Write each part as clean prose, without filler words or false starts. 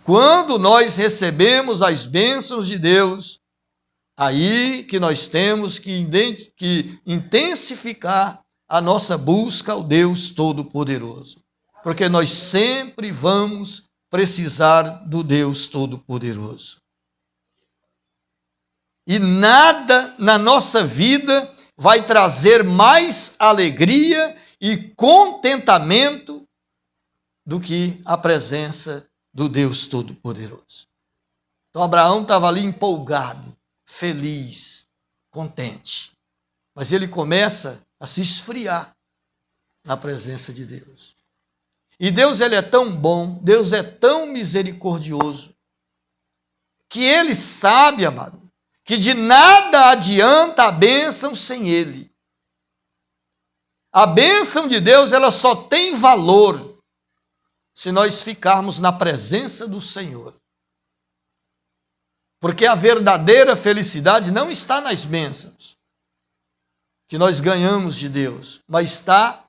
quando nós recebemos as bênçãos de Deus, aí que nós temos que intensificar a nossa busca ao Deus Todo-Poderoso. Porque nós sempre vamos precisar do Deus Todo-Poderoso. E nada na nossa vida vai trazer mais alegria e contentamento do que a presença do Deus Todo-Poderoso. Então Abraão estava ali empolgado, feliz, contente. Mas ele começa a se esfriar na presença de Deus. E Deus, ele é tão bom, Deus é tão misericordioso, que ele sabe, amado, que de nada adianta a bênção sem ele. A bênção de Deus, ela só tem valor se nós ficarmos na presença do Senhor. Porque a verdadeira felicidade não está nas bênçãos que nós ganhamos de Deus, mas está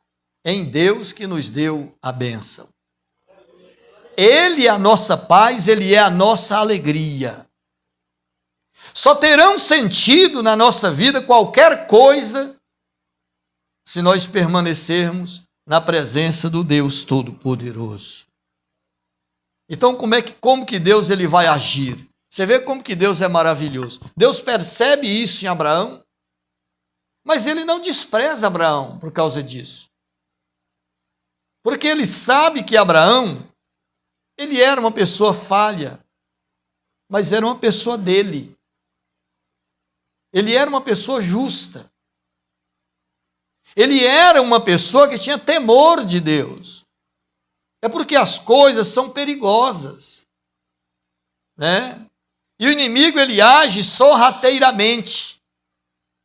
em Deus que nos deu a bênção. Ele é a nossa paz, ele é a nossa alegria. Só terão sentido na nossa vida qualquer coisa se nós permanecermos na presença do Deus Todo-Poderoso. Então, como que Deus ele vai agir? Você vê como que Deus é maravilhoso. Deus percebe isso em Abraão, mas ele não despreza Abraão por causa disso. Porque ele sabe que Abraão, ele era uma pessoa falha, mas era uma pessoa dele. Ele era uma pessoa justa. Ele era uma pessoa que tinha temor de Deus. É porque as coisas são perigosas, né? E o inimigo, ele age sorrateiramente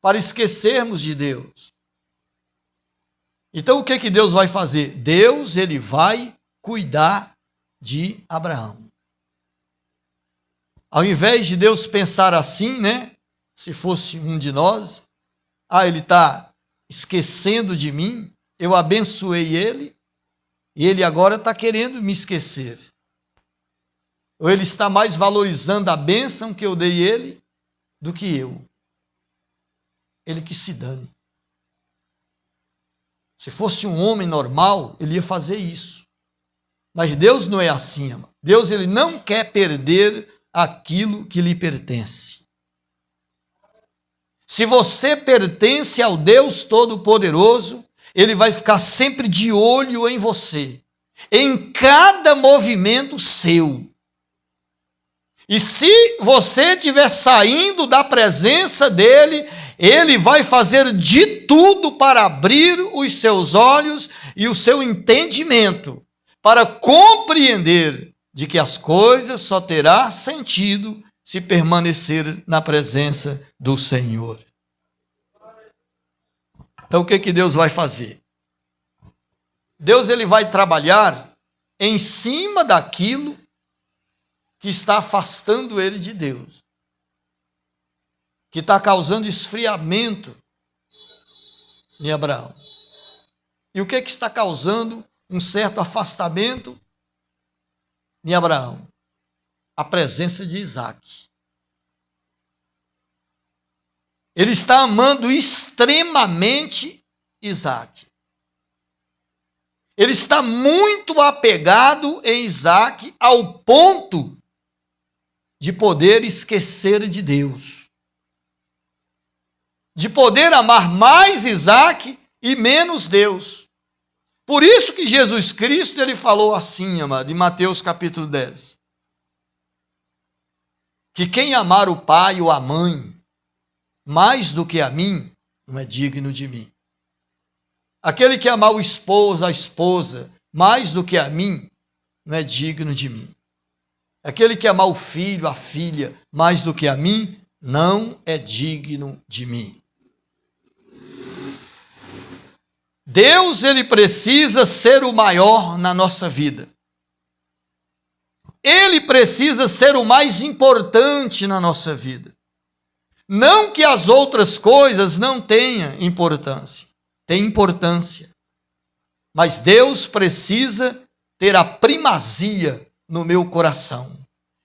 para esquecermos de Deus. Então, o que Deus vai fazer? Deus, ele vai cuidar de Abraão. Ao invés de Deus pensar assim, né? Se fosse um de nós, ele está esquecendo de mim, eu abençoei ele, e ele agora está querendo me esquecer. Ou ele está mais valorizando a bênção que eu dei ele do que eu. Ele que se dane. Se fosse um homem normal, ele ia fazer isso. Mas Deus não é assim, amado. Deus, ele não quer perder aquilo que lhe pertence. Se você pertence ao Deus Todo-Poderoso, ele vai ficar sempre de olho em você, em cada movimento seu. E se você estiver saindo da presença dele, ele vai fazer de tudo para abrir os seus olhos e o seu entendimento, para compreender de que as coisas só terá sentido se permanecer na presença do Senhor. Então o que Deus vai fazer? Deus, ele vai trabalhar em cima daquilo que está afastando ele de Deus, que está causando esfriamento em Abraão. E o que está causando um certo afastamento em Abraão? A presença de Isaac. Ele está amando extremamente Isaac. Ele está muito apegado em Isaac ao ponto de poder esquecer de Deus. De poder amar mais Isaac e menos Deus. Por isso que Jesus Cristo, ele falou assim, amado, em Mateus capítulo 10. Que quem amar o pai ou a mãe mais do que a mim, não é digno de mim. Aquele que amar o esposo, a esposa, mais do que a mim, não é digno de mim. Aquele que amar o filho, a filha, mais do que a mim, não é digno de mim. Deus, ele precisa ser o maior na nossa vida. Ele precisa ser o mais importante na nossa vida. Não que as outras coisas não tenham importância. Tem importância. Mas Deus precisa ter a primazia no meu coração.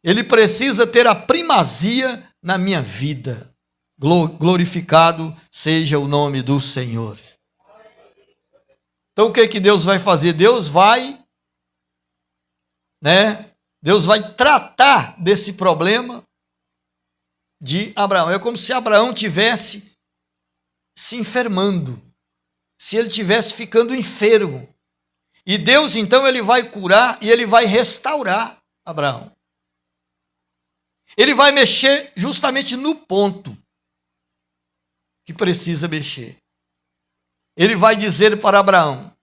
ele precisa ter a primazia na minha vida. Glorificado seja o nome do Senhor. Então o que Deus vai fazer? Deus vai tratar desse problema de Abraão. É como se Abraão tivesse se enfermando, se ele tivesse ficando enfermo. E Deus então ele vai curar e ele vai restaurar Abraão. Ele vai mexer justamente no ponto que precisa mexer. Ele vai dizer para Abraão,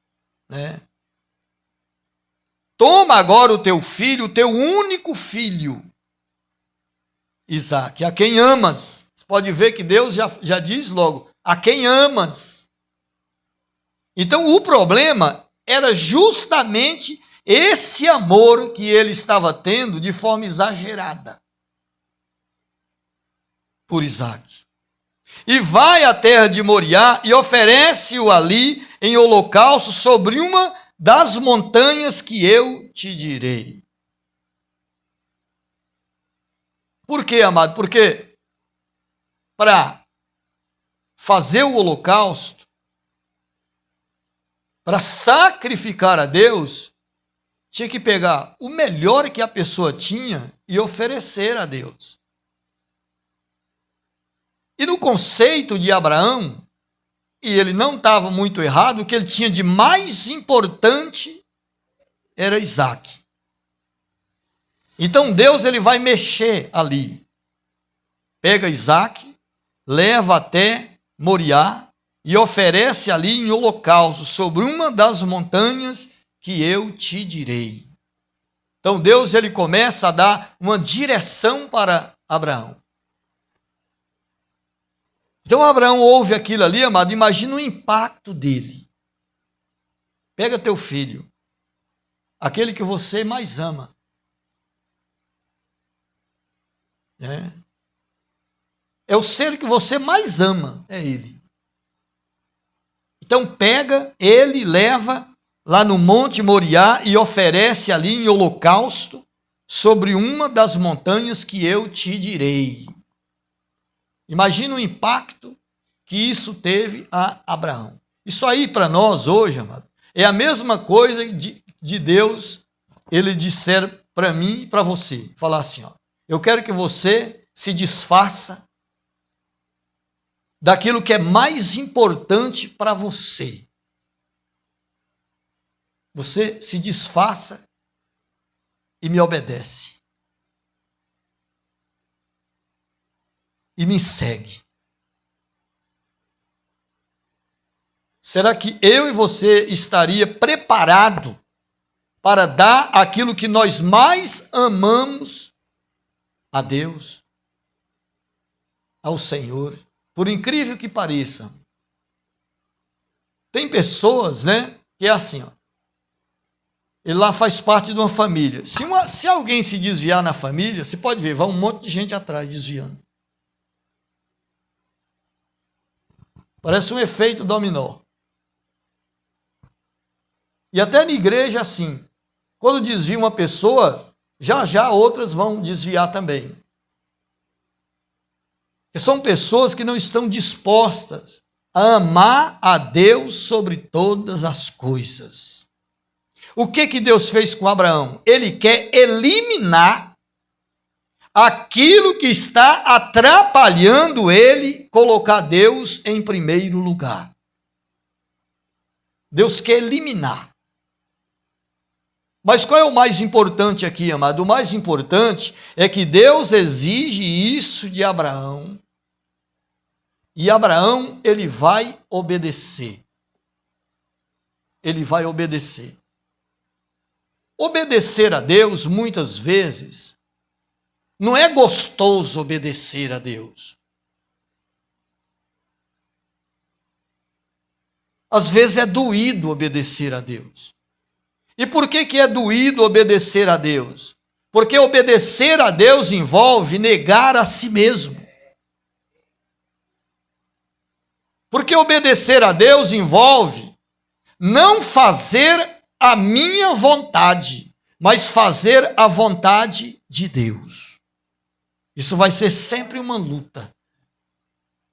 toma agora o teu filho, o teu único filho, Isaque, a quem amas. Você pode ver que Deus já diz logo, a quem amas. Então o problema era justamente esse amor que ele estava tendo de forma exagerada por Isaque. E vai à terra de Moriá e oferece-o ali em holocausto sobre uma das montanhas que eu te direi. Por quê, amado? Porque para fazer o holocausto, para sacrificar a Deus, tinha que pegar o melhor que a pessoa tinha e oferecer a Deus. E no conceito de Abraão, e ele não estava muito errado, o que ele tinha de mais importante era Isaque. Então Deus ele vai mexer ali. Pega Isaque, leva até Moriá e oferece ali em holocausto sobre uma das montanhas que eu te direi. Então Deus ele começa a dar uma direção para Abraão. Então Abraão ouve aquilo ali, amado, imagina o impacto dele. Pega teu filho, aquele que você mais ama. É o ser que você mais ama, é ele. Então pega ele, leva lá no Monte Moriá e oferece ali em holocausto sobre uma das montanhas que eu te direi. Imagina o impacto que isso teve a Abraão. Isso aí para nós hoje, amado, é a mesma coisa de Deus, ele disser para mim e para você, falar assim, eu quero que você se desfaça daquilo que é mais importante para você. Você se desfaça e me obedece. E me segue. Será que eu e você estaria preparado para dar aquilo que nós mais amamos a Deus, ao Senhor? Por incrível que pareça, tem pessoas, que é assim, ele lá faz parte de uma família. Se alguém se desviar na família, você pode ver, vai um monte de gente atrás desviando. Parece um efeito dominó. E até na igreja assim, quando desvia uma pessoa, já outras vão desviar também. Porque são pessoas que não estão dispostas a amar a Deus sobre todas as coisas. O que Deus fez com Abraão? Ele quer eliminar aquilo que está atrapalhando ele colocar Deus em primeiro lugar. Deus quer eliminar. Mas qual é o mais importante aqui, amado? O mais importante é que Deus exige isso de Abraão. E Abraão, ele vai obedecer. Ele vai obedecer. Obedecer a Deus, muitas vezes, não é gostoso obedecer a Deus. Às vezes é doído obedecer a Deus. E por que é doído obedecer a Deus? Porque obedecer a Deus envolve negar a si mesmo. Porque obedecer a Deus envolve não fazer a minha vontade, mas fazer a vontade de Deus. Isso vai ser sempre uma luta.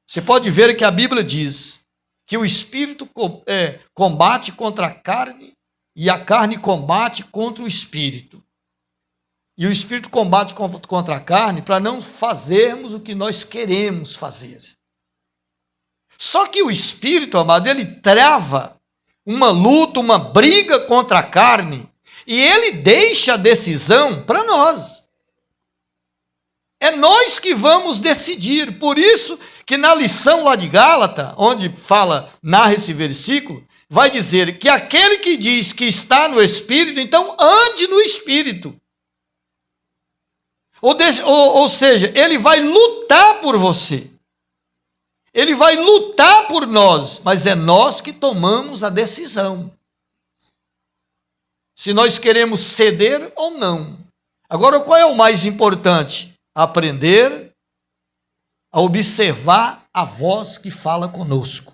Você pode ver que a Bíblia diz que o espírito combate contra a carne e a carne combate contra o espírito. E o espírito combate contra a carne para não fazermos o que nós queremos fazer. Só que o espírito, amado, ele trava uma luta, uma briga contra a carne, e ele deixa a decisão para nós. É nós que vamos decidir. Por isso que na lição lá de Gálatas, onde narra esse versículo, vai dizer que aquele que diz que está no Espírito, então ande no Espírito. Ou seja, ele vai lutar por você. Ele vai lutar por nós, mas é nós que tomamos a decisão. Se nós queremos ceder ou não. Agora, qual é o mais importante? Aprender a observar a voz que fala conosco.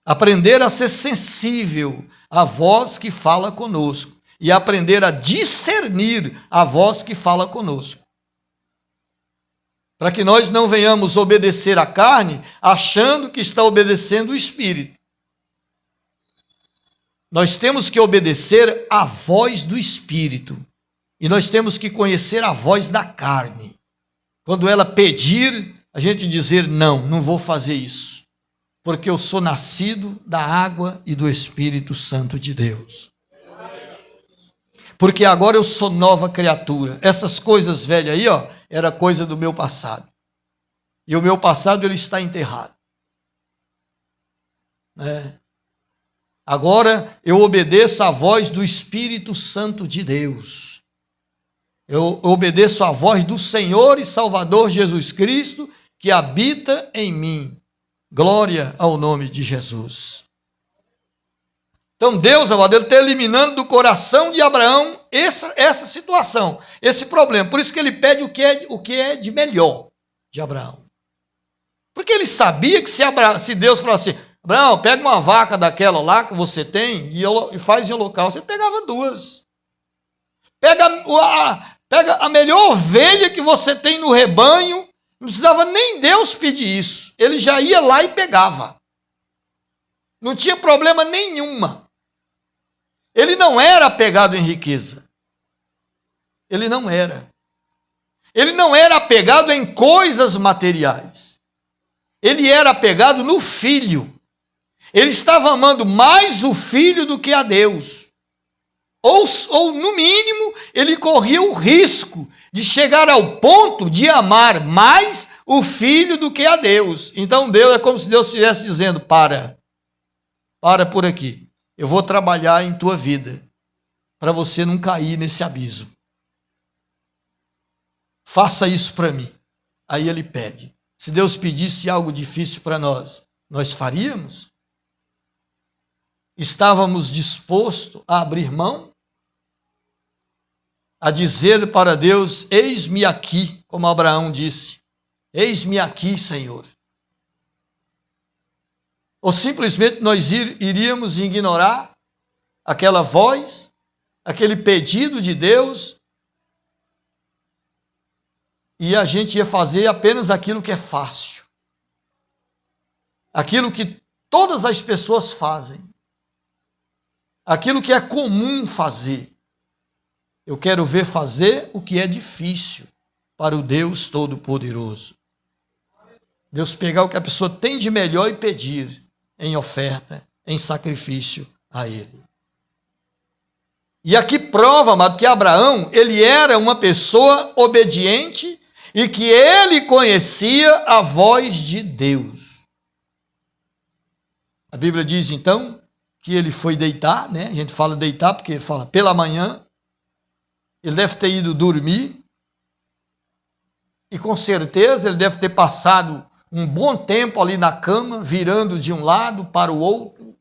Aprender a ser sensível à voz que fala conosco. E aprender a discernir a voz que fala conosco. Para que nós não venhamos obedecer à carne, achando que está obedecendo o Espírito. Nós temos que obedecer à voz do Espírito. E nós temos que conhecer a voz da carne. Quando ela pedir, a gente dizer, não vou fazer isso. Porque eu sou nascido da água e do Espírito Santo de Deus. Porque agora eu sou nova criatura. Essas coisas velhas aí, era coisa do meu passado. E o meu passado, ele está enterrado. Agora eu obedeço à voz do Espírito Santo de Deus. Eu obedeço à voz do Senhor e Salvador Jesus Cristo, que habita em mim. Glória ao nome de Jesus. Então Deus, amado, ele está eliminando do coração de Abraão essa situação, esse problema. Por isso que ele pede o que é de melhor de Abraão. Porque ele sabia que se Deus falasse assim, Abraão, pega uma vaca daquela lá que você tem e faz em holocausto. Ele pegava duas. Pega a melhor ovelha que você tem no rebanho. Não precisava nem Deus pedir isso. Ele já ia lá e pegava. Não tinha problema nenhuma. Ele não era apegado em riqueza. Ele não era. Ele não era apegado em coisas materiais. Ele era apegado no filho. Ele estava amando mais o filho do que a Deus. Ou no mínimo, ele corria o risco de chegar ao ponto de amar mais o filho do que a Deus. Então Deus é como se Deus estivesse dizendo, para por aqui. Eu vou trabalhar em tua vida para você não cair nesse abismo. Faça isso para mim. Aí ele pede. Se Deus pedisse algo difícil para nós faríamos? Estávamos dispostos a abrir mão? A dizer para Deus, eis-me aqui, como Abraão disse. Eis-me aqui, Senhor. Ou simplesmente nós iríamos ignorar aquela voz, aquele pedido de Deus, e a gente ia fazer apenas aquilo que é fácil. Aquilo que todas as pessoas fazem. Aquilo que é comum fazer. Eu quero ver fazer o que é difícil para o Deus Todo-Poderoso. Deus pegar o que a pessoa tem de melhor e pedir em oferta, em sacrifício a Ele. E aqui prova, amado, que Abraão, ele era uma pessoa obediente e que ele conhecia a voz de Deus. A Bíblia diz, então, que ele foi deitar, A gente fala deitar porque ele fala pela manhã. Ele deve ter ido dormir. E com certeza ele deve ter passado um bom tempo ali na cama, virando de um lado para o outro.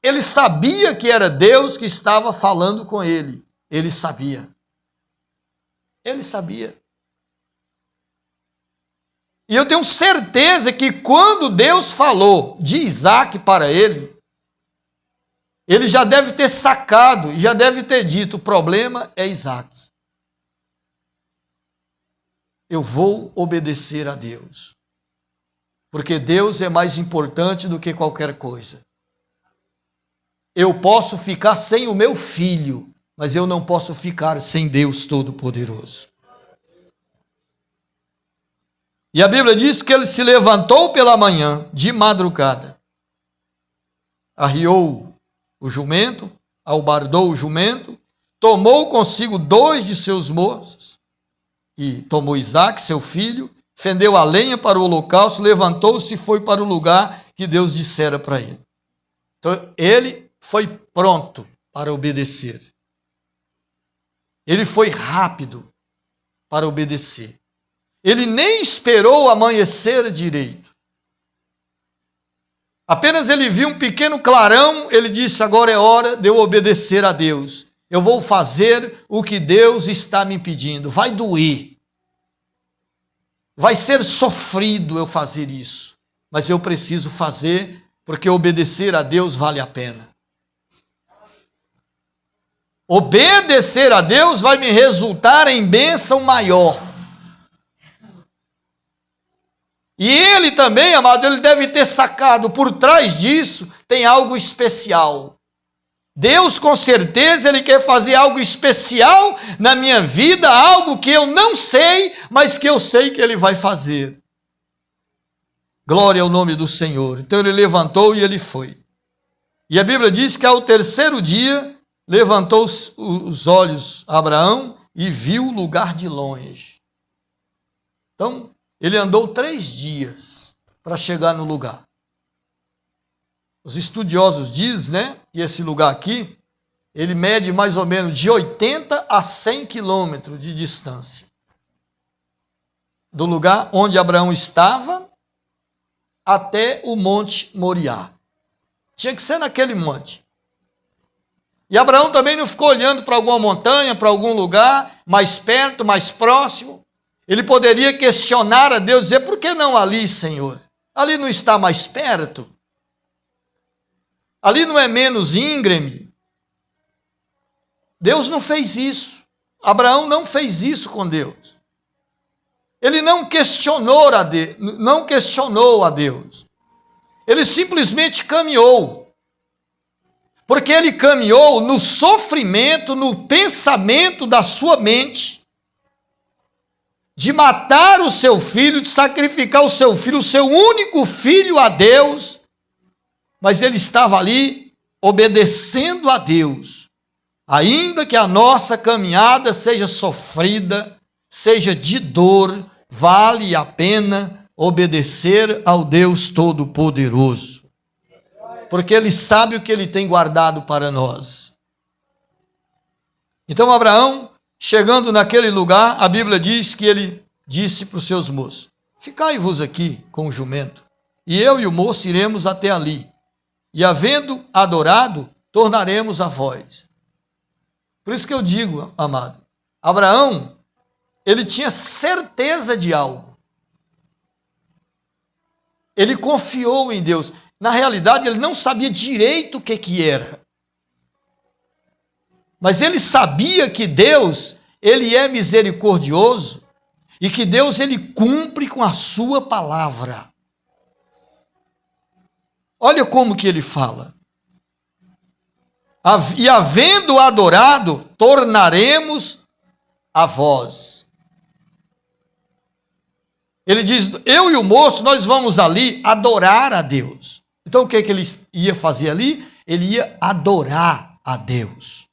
Ele sabia que era Deus que estava falando com ele. Ele sabia. Ele sabia. E eu tenho certeza que quando Deus falou de Isaac para ele, ele já deve ter sacado, e já deve ter dito, o problema é Isaac. Eu vou obedecer a Deus, porque Deus é mais importante do que qualquer coisa. Eu posso ficar sem o meu filho, mas eu não posso ficar sem Deus Todo-Poderoso. E a Bíblia diz que ele se levantou pela manhã, de madrugada, arriou o jumento, albardou o jumento, tomou consigo 2 de seus moços, e tomou Isaque, seu filho, fendeu a lenha para o holocausto, levantou-se e foi para o lugar que Deus dissera para ele. Então, ele foi pronto para obedecer. Ele foi rápido para obedecer. Ele nem esperou amanhecer direito. Apenas ele viu um pequeno clarão, ele disse, agora é hora de eu obedecer a Deus. Eu vou fazer o que Deus está me pedindo. Vai doer. Vai ser sofrido eu fazer isso. Mas eu preciso fazer, porque obedecer a Deus vale a pena. Obedecer a Deus vai me resultar em bênção maior. E ele também, amado, ele deve ter sacado, por trás disso tem algo especial. Deus, com certeza, ele quer fazer algo especial na minha vida, algo que eu não sei, mas que eu sei que ele vai fazer. Glória ao nome do Senhor. Então ele levantou e ele foi. E a Bíblia diz que ao terceiro dia, levantou os olhos a Abraão e viu o lugar de longe. Então, ele andou 3 dias para chegar no lugar. Os estudiosos dizem, né, que esse lugar aqui, ele mede mais ou menos de 80 a 100 quilômetros de distância. Do lugar onde Abraão estava até o Monte Moriá. Tinha que ser naquele monte. E Abraão também não ficou olhando para alguma montanha, para algum lugar mais perto, mais próximo. Ele poderia questionar a Deus, dizer, por que não ali, Senhor? Ali não está mais perto? Ali não é menos íngreme? Deus não fez isso. Abraão não fez isso com Deus. Ele não questionou a Deus. Ele simplesmente caminhou. Porque ele caminhou no sofrimento, no pensamento da sua mente, de matar o seu filho, de sacrificar o seu único filho a Deus, mas ele estava ali obedecendo a Deus, ainda que a nossa caminhada seja sofrida, seja de dor, vale a pena obedecer ao Deus Todo-Poderoso, porque ele sabe o que ele tem guardado para nós. Então Abraão, chegando naquele lugar, a Bíblia diz que ele disse para os seus moços, ficai-vos aqui com o jumento, e eu e o moço iremos até ali, e havendo adorado, tornaremos a vós. Por isso que eu digo, amado, Abraão, ele tinha certeza de algo. Ele confiou em Deus. Na realidade, ele não sabia direito o que era. Mas ele sabia que Deus, ele é misericordioso e que Deus, ele cumpre com a sua palavra. Olha como que ele fala. E havendo adorado, tornaremos a vós. Ele diz, eu e o moço, nós vamos ali adorar a Deus. Então o que ele ia fazer ali? Ele ia adorar a Deus.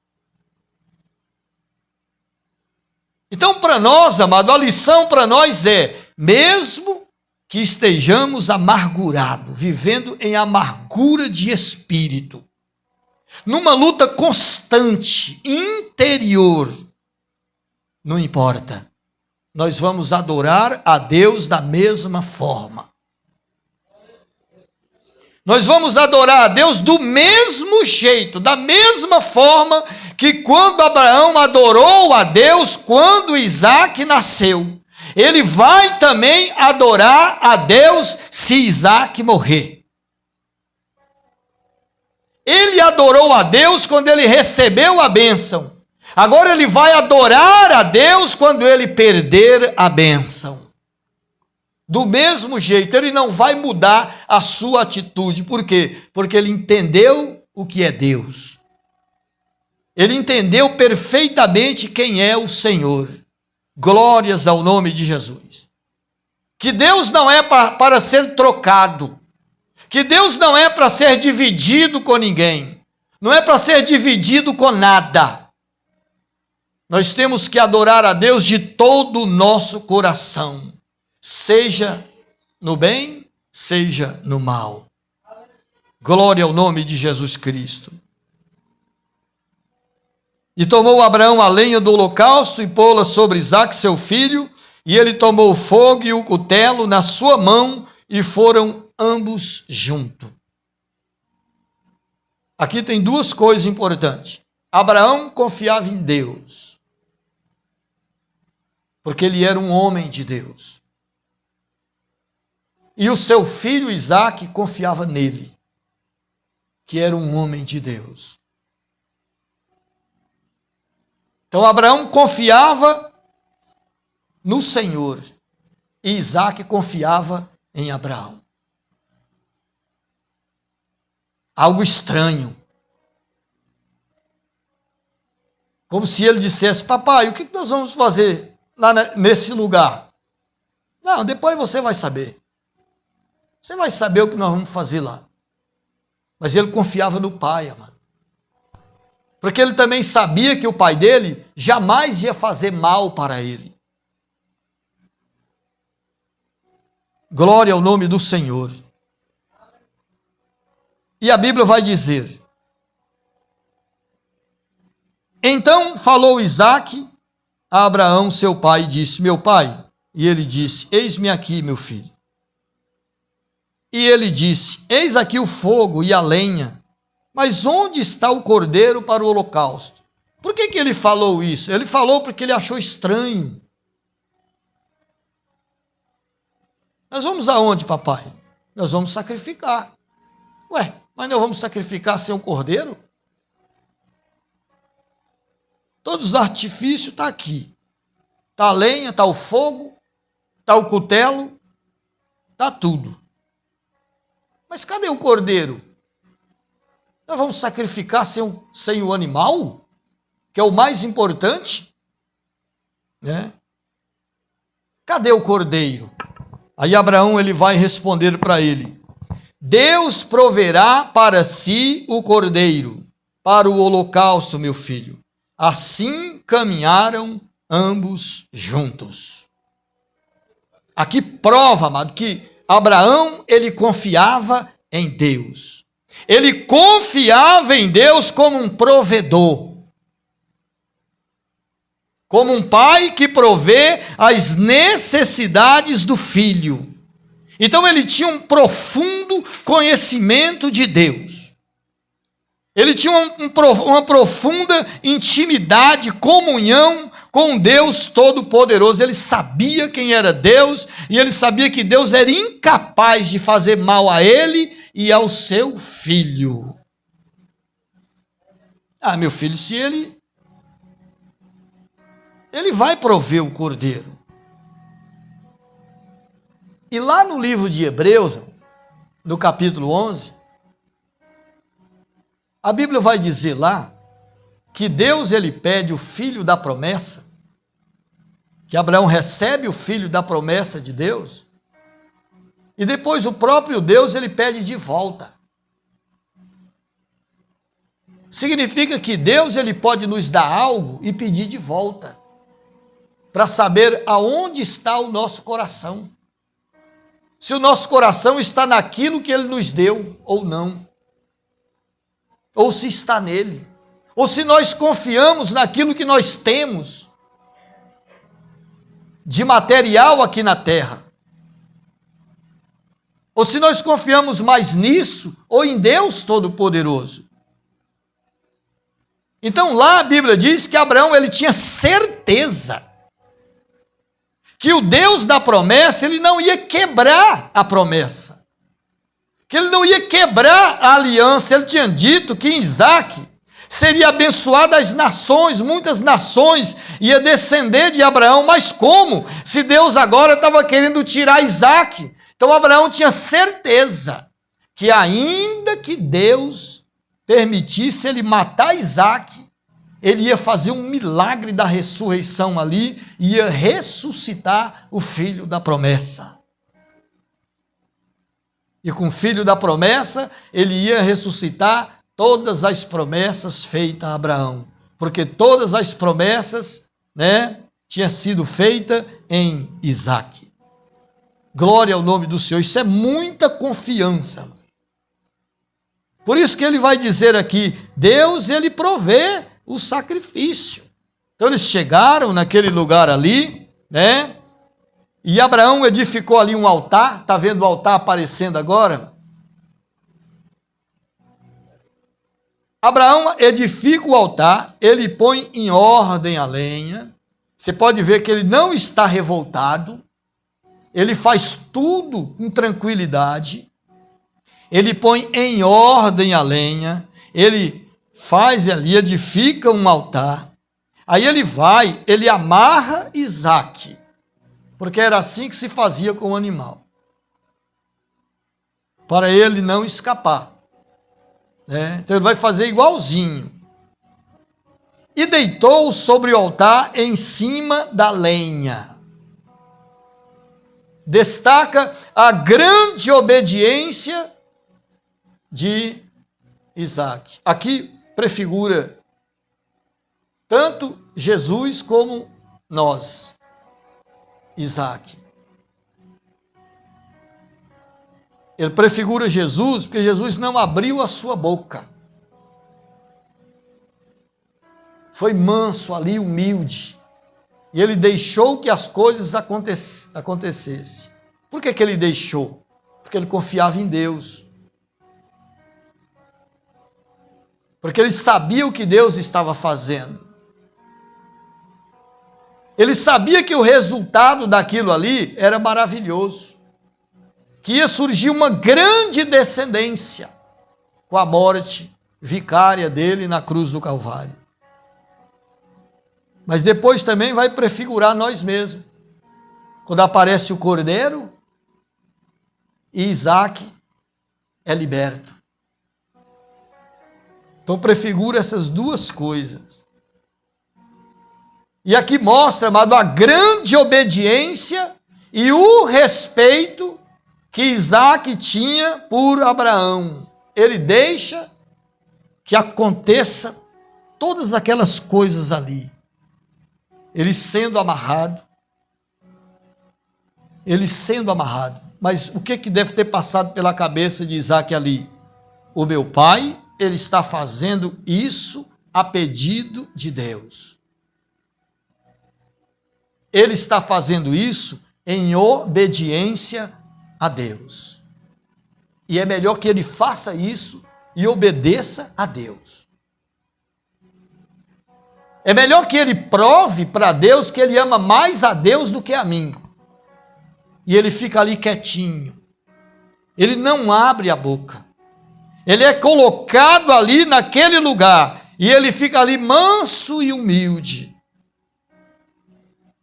Então para nós, amado, a lição para nós é, mesmo que estejamos amargurados, vivendo em amargura de espírito, numa luta constante, interior, não importa, nós vamos adorar a Deus da mesma forma. Nós vamos adorar a Deus do mesmo jeito, da mesma forma que quando Abraão adorou a Deus, quando Isaque nasceu. Ele vai também adorar a Deus se Isaque morrer. Ele adorou a Deus quando ele recebeu a bênção. Agora ele vai adorar a Deus quando ele perder a bênção. Do mesmo jeito, ele não vai mudar a sua atitude. Por quê? Porque ele entendeu o que é Deus. Ele entendeu perfeitamente quem é o Senhor. Glórias ao nome de Jesus. Que Deus não é para ser trocado. Que Deus não é para ser dividido com ninguém. Não é para ser dividido com nada. Nós temos que adorar a Deus de todo o nosso coração. Seja no bem, seja no mal. Glória ao nome de Jesus Cristo. E tomou Abraão a lenha do holocausto e pô-la sobre Isaque, seu filho, e ele tomou o fogo e o cutelo na sua mão, e foram ambos juntos. Aqui tem duas coisas importantes. Abraão confiava em Deus, porque ele era um homem de Deus. E o seu filho Isaque confiava nele, que era um homem de Deus. Então Abraão confiava no Senhor e Isaque confiava em Abraão. Algo estranho. Como se ele dissesse: papai, o que nós vamos fazer lá nesse lugar? Não, depois você vai saber. Você vai saber o que nós vamos fazer lá. Mas ele confiava no pai, amado. Porque ele também sabia que o pai dele jamais ia fazer mal para ele. Glória ao nome do Senhor. E a Bíblia vai dizer: então falou Isaque a Abraão, seu pai, e disse: meu pai. E ele disse: eis-me aqui, meu filho. E ele disse: eis aqui o fogo e a lenha, mas onde está o cordeiro para o holocausto? Por que ele falou isso? Ele falou porque ele achou estranho. Nós vamos aonde, papai? Nós vamos sacrificar. Ué, mas nós vamos sacrificar sem um cordeiro? Todos os artifícios estão aqui. Está a lenha, está o fogo, está o cutelo, está tudo. Mas cadê o cordeiro? Nós vamos sacrificar sem o animal, que é o mais importante? Né? Cadê o cordeiro? Aí Abraão ele vai responder para ele: Deus proverá para si o cordeiro, para o holocausto, meu filho. Assim caminharam ambos juntos. Aqui prova, amado, que Abraão ele confiava em Deus. Ele confiava em Deus como um provedor. Como um pai que provê as necessidades do filho. Então ele tinha um profundo conhecimento de Deus. Ele tinha uma profunda intimidade, comunhão com Deus Todo-Poderoso. Ele sabia quem era Deus e ele sabia que Deus era incapaz de fazer mal a ele e ao seu filho. Ah, meu filho, se ele vai prover o cordeiro. E lá no livro de Hebreus, no capítulo 11, a Bíblia vai dizer lá que Deus ele pede o filho da promessa, que Abraão recebe o filho da promessa de Deus, e depois o próprio Deus ele pede de volta. Significa que Deus ele pode nos dar algo e pedir de volta, para saber aonde está o nosso coração. Se o nosso coração está naquilo que ele nos deu ou não. Ou se está nele. Ou se nós confiamos naquilo que nós temos de material aqui na terra. Ou se nós confiamos mais nisso ou em Deus Todo-Poderoso. Então lá a Bíblia diz que Abraão ele tinha certeza que o Deus da promessa, ele não ia quebrar a promessa. que ele não ia quebrar a aliança. Ele tinha dito que em Isaque seria abençoado as nações, muitas nações ia descender de Abraão. Mas como? Se Deus agora estava querendo tirar Isaque. Então Abraão tinha certeza que ainda que Deus permitisse ele matar Isaque, ele ia fazer um milagre da ressurreição ali, ia ressuscitar o filho da promessa. E com o filho da promessa, ele ia ressuscitar todas as promessas feitas a Abraão. Porque todas as promessas, tinham sido feitas em Isaque. Glória ao nome do Senhor. Isso é muita confiança. Por isso que ele vai dizer aqui, Deus, ele provê o sacrifício. Então eles chegaram naquele lugar ali, e Abraão edificou ali um altar. Está vendo o altar aparecendo agora? Abraão edifica o altar, ele põe em ordem a lenha. Você pode ver que ele não está revoltado, ele faz tudo com tranquilidade, ele põe em ordem a lenha, ele faz ali, edifica um altar, aí ele amarra Isaque, porque era assim que se fazia com o animal, para ele não escapar. Então ele vai fazer igualzinho. E deitou sobre o altar em cima da lenha. Destaca a grande obediência de Isaque. Aqui prefigura tanto Jesus como nós, Isaque. Ele prefigura Jesus porque Jesus não abriu a sua boca. Foi manso ali, humilde. E ele deixou que as coisas acontecessem. Por que ele deixou? Porque ele confiava em Deus. Porque ele sabia o que Deus estava fazendo. Ele sabia que o resultado daquilo ali era maravilhoso. Que ia surgir uma grande descendência com a morte vicária dele na cruz do Calvário. Mas depois também vai prefigurar nós mesmos. Quando aparece o cordeiro e Isaque é liberto. Então prefigura essas duas coisas. E aqui mostra, amado, a grande obediência e o respeito que Isaque tinha por Abraão. Ele deixa que aconteça todas aquelas coisas ali. Ele sendo amarrado. Mas o que deve ter passado pela cabeça de Isaque ali? O meu pai, ele está fazendo isso a pedido de Deus. Ele está fazendo isso em obediência a Deus. E é melhor que ele faça isso e obedeça a Deus. É melhor que ele prove para Deus que ele ama mais a Deus do que a mim. E ele fica ali quietinho. Ele não abre a boca. Ele é colocado ali naquele lugar. E ele fica ali manso e humilde,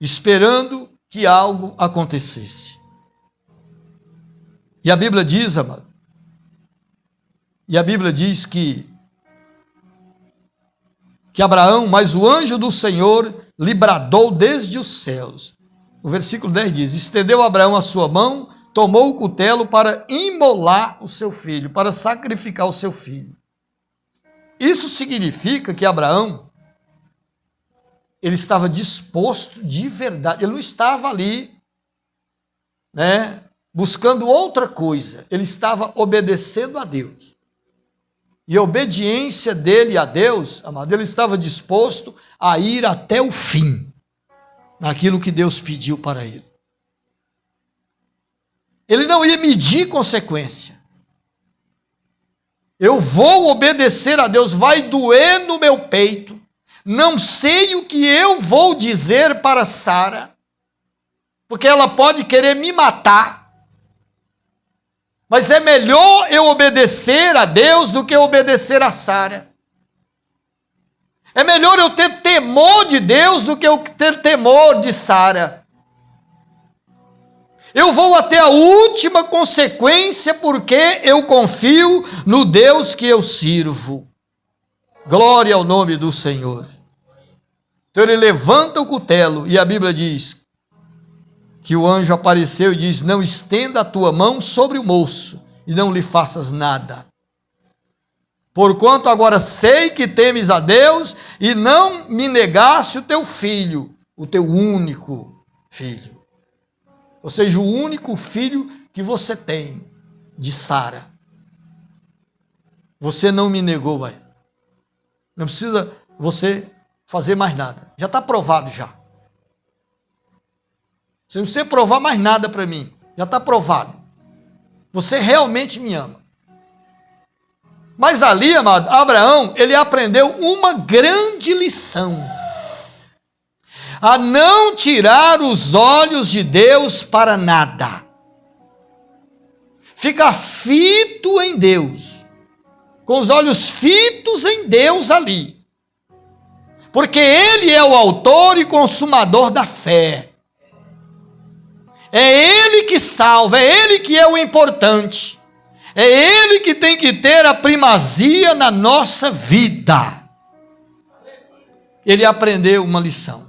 esperando que algo acontecesse. E a Bíblia diz, amado, que Abraão, mas o anjo do Senhor lhe bradou desde os céus. O versículo 10 diz, estendeu Abraão a sua mão, tomou o cutelo para imolar o seu filho, para sacrificar o seu filho. Isso significa que Abraão, ele estava disposto de verdade, ele não estava ali, buscando outra coisa, ele estava obedecendo a Deus. E a obediência dele a Deus, amado, ele estava disposto a ir até o fim, naquilo que Deus pediu para ele. Ele não ia medir consequência. Eu vou obedecer a Deus, vai doer no meu peito, não sei o que eu vou dizer para Sara, porque ela pode querer me matar, Mas é melhor eu obedecer a Deus do que obedecer a Sara. É melhor eu ter temor de Deus do que eu ter temor de Sara. Eu vou até a última consequência porque eu confio no Deus que eu sirvo. Glória ao nome do Senhor. Então ele levanta o cutelo e a Bíblia diz que o anjo apareceu e diz: não estenda a tua mão sobre o moço e não lhe faças nada. Porquanto agora sei que temes a Deus e não me negaste o teu filho, o teu único filho. Ou seja, o único filho que você tem de Sara. Você não me negou, vai. Não precisa você fazer mais nada. Já está provado já. Você não precisa provar mais nada para mim. Já está provado. Você realmente me ama. Mas ali, amado, Abraão, ele aprendeu uma grande lição. A não tirar os olhos de Deus para nada. Ficar fito em Deus. Com os olhos fitos em Deus ali. Porque Ele é o autor e consumador da fé. É Ele que salva, é Ele que é o importante. É Ele que tem que ter a primazia na nossa vida. Ele aprendeu uma lição.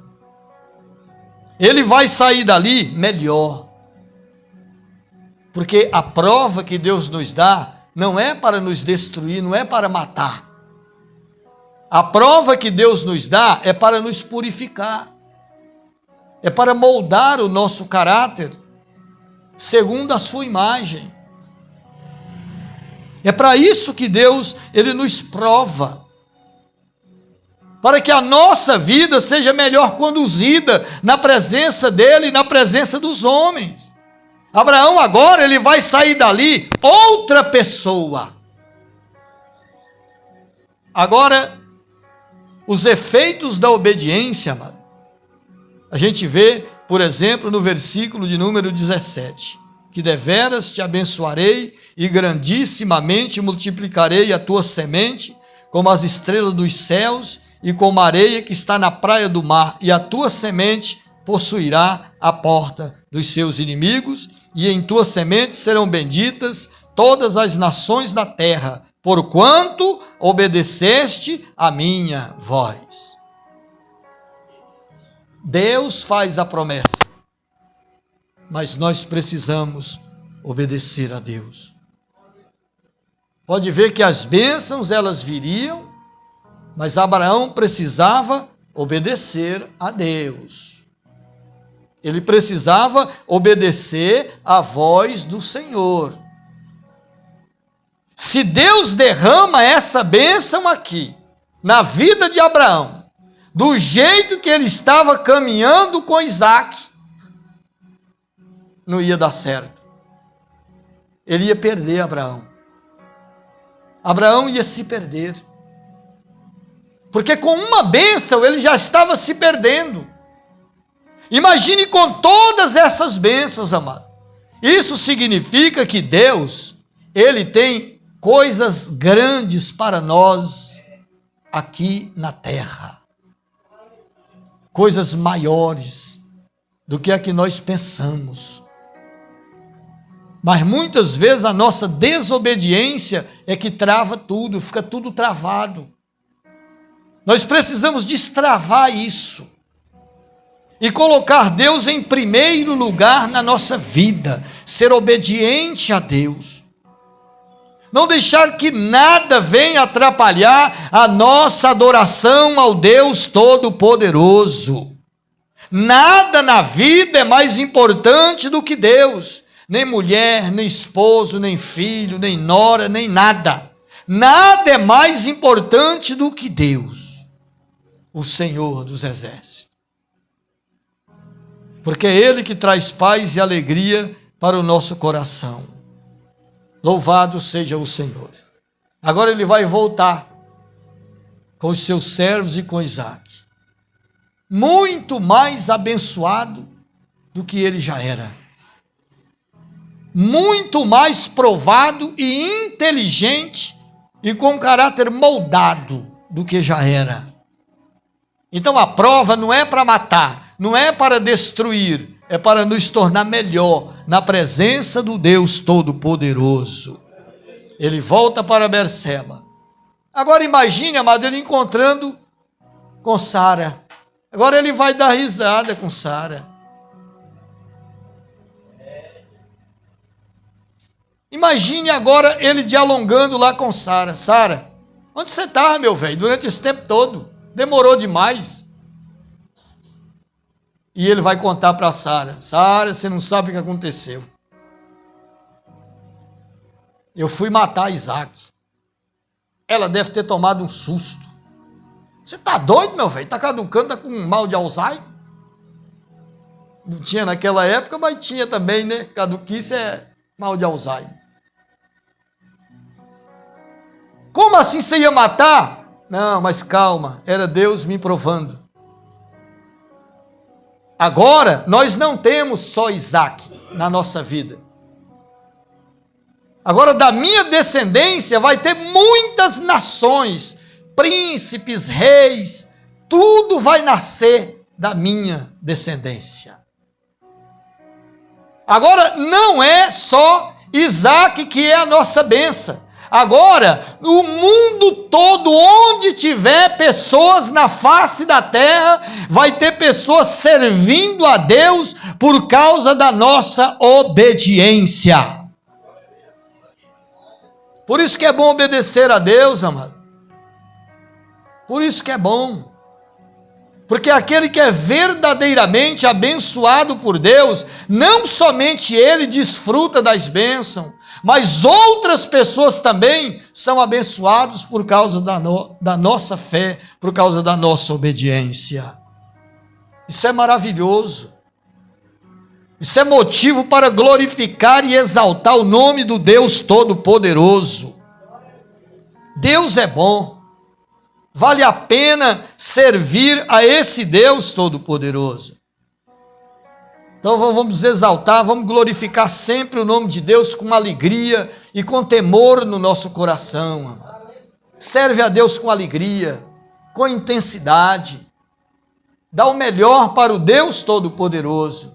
Ele vai sair dali melhor. Porque a prova que Deus nos dá não é para nos destruir, não é para matar. A prova que Deus nos dá é para nos purificar. É para moldar o nosso caráter segundo a sua imagem. É para isso que Deus, Ele nos prova. Para que a nossa vida seja melhor conduzida na presença dEle e na presença dos homens. Abraão agora, ele vai sair dali outra pessoa. Agora, os efeitos da obediência, amado, a gente vê, por exemplo, no versículo de número 17, que deveras te abençoarei e grandissimamente multiplicarei a tua semente, como as estrelas dos céus e como a areia que está na praia do mar, e a tua semente possuirá a porta dos seus inimigos, e em tua semente serão benditas todas as nações da terra, porquanto obedeceste a minha voz. Deus faz a promessa, mas nós precisamos obedecer a Deus. Pode ver que as bênçãos elas viriam, mas Abraão precisava obedecer a Deus. Ele precisava obedecer à voz do Senhor. Se Deus derrama essa bênção aqui, na vida de Abraão, do jeito que ele estava caminhando com Isaac, não ia dar certo. Ele ia perder Abraão. Abraão ia se perder. Porque com uma bênção ele já estava se perdendo. Imagine com todas essas bênçãos, amado. Isso significa que Deus, Ele tem coisas grandes para nós aqui na terra. Coisas maiores do que a que nós pensamos. Mas muitas vezes a nossa desobediência é que trava tudo, fica tudo travado. Nós precisamos destravar isso e colocar Deus em primeiro lugar na nossa vida, ser obediente a Deus. Não deixar que nada venha atrapalhar a nossa adoração ao Deus Todo-Poderoso. Nada na vida é mais importante do que Deus. Nem mulher, nem esposo, nem filho, nem nora, nem nada. Nada é mais importante do que Deus, o Senhor dos Exércitos. Porque é Ele que traz paz e alegria para o nosso coração. Louvado seja o Senhor. Agora ele vai voltar com os seus servos e com Isaac. Muito mais abençoado do que ele já era. muito mais provado e inteligente e com caráter moldado do que já era. Então a prova não é para matar, não é para destruir, é para nos tornar melhor na presença do Deus Todo-Poderoso. Ele volta para Berseba. Agora imagine, amado, ele encontrando com Sara. Agora ele vai dar risada com Sara. Imagine agora ele dialogando lá com Sara. Sara, onde você estava, meu velho, durante esse tempo todo? Demorou demais. E ele vai contar para Sara. Sara, você não sabe o que aconteceu. Eu fui matar Isaac. Ela deve ter tomado um susto. Você está doido, meu velho? Está caducando, está com um mal de Alzheimer? Não tinha naquela época, mas tinha também, né? Caduquice é mal de Alzheimer. Como assim você ia matar? Não, mas calma, era Deus me provando. Agora, nós não temos só Isaac na nossa vida. Agora, da minha descendência vai ter muitas nações, príncipes, reis, tudo vai nascer da minha descendência. Agora, não é só Isaac que é a nossa bênção. Agora, o mundo todo, onde tiver pessoas na face da terra, vai ter pessoas servindo a Deus por causa da nossa obediência. Por isso que é bom obedecer a Deus, amado. Por isso que é bom. Porque aquele que é verdadeiramente abençoado por Deus, não somente ele desfruta das bênçãos, mas outras pessoas também são abençoadas por causa da nossa fé, por causa da nossa obediência. Isso é maravilhoso. Isso é motivo para glorificar e exaltar o nome do Deus Todo-Poderoso. Deus é bom. Vale a pena servir a esse Deus Todo-Poderoso. Então vamos exaltar, vamos glorificar sempre o nome de Deus com alegria e com temor no nosso coração. Amado. Serve a Deus com alegria, com intensidade. Dá o melhor para o Deus Todo-Poderoso,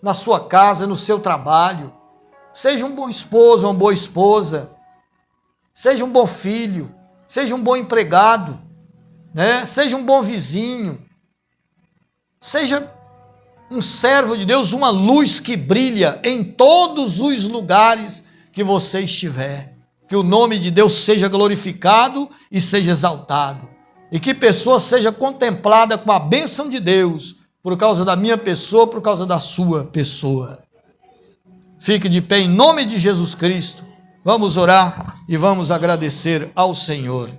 na sua casa, no seu trabalho. Seja um bom esposo, uma boa esposa. Seja um bom filho, seja um bom empregado, né? Seja um bom vizinho. Seja um servo de Deus, uma luz que brilha em todos os lugares que você estiver. Que o nome de Deus seja glorificado e seja exaltado. E que pessoa seja contemplada com a bênção de Deus, por causa da minha pessoa, por causa da sua pessoa. Fique de pé em nome de Jesus Cristo. Vamos orar e vamos agradecer ao Senhor.